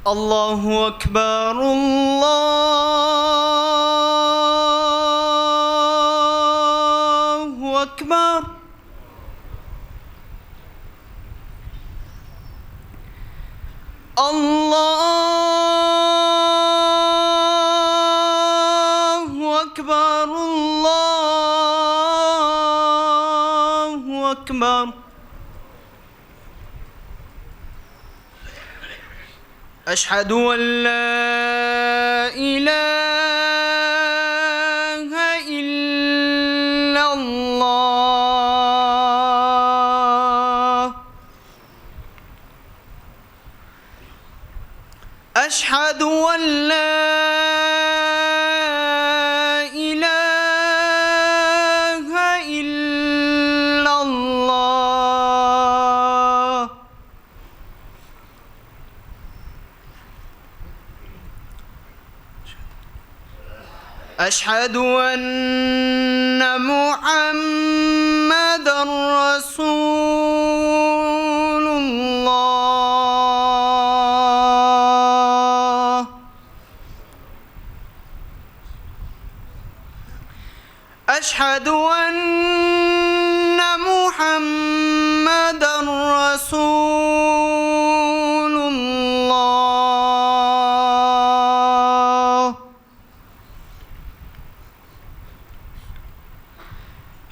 الله أكبر الله أكبر. الله أكبر الله أكبر. أشهد أن لا إله إلا الله. أشهد أن لا إله إلا الله. أشهد أن محمدًا رسول الله. أشهد أن محمدًا رسول الله.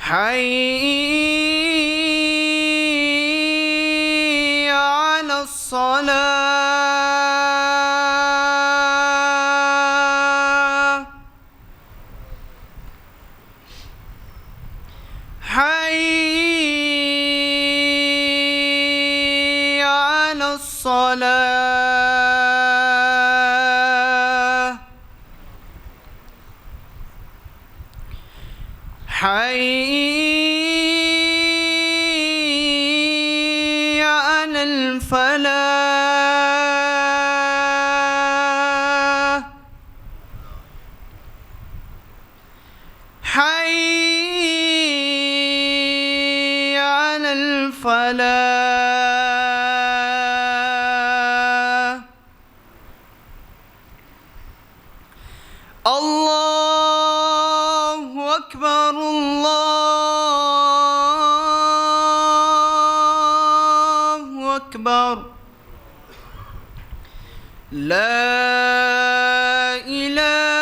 حي على الصلاة. حي على الصلاة. حي على الفلاح. حي على الفلاح. الله أكبر الله أكبر. لا إله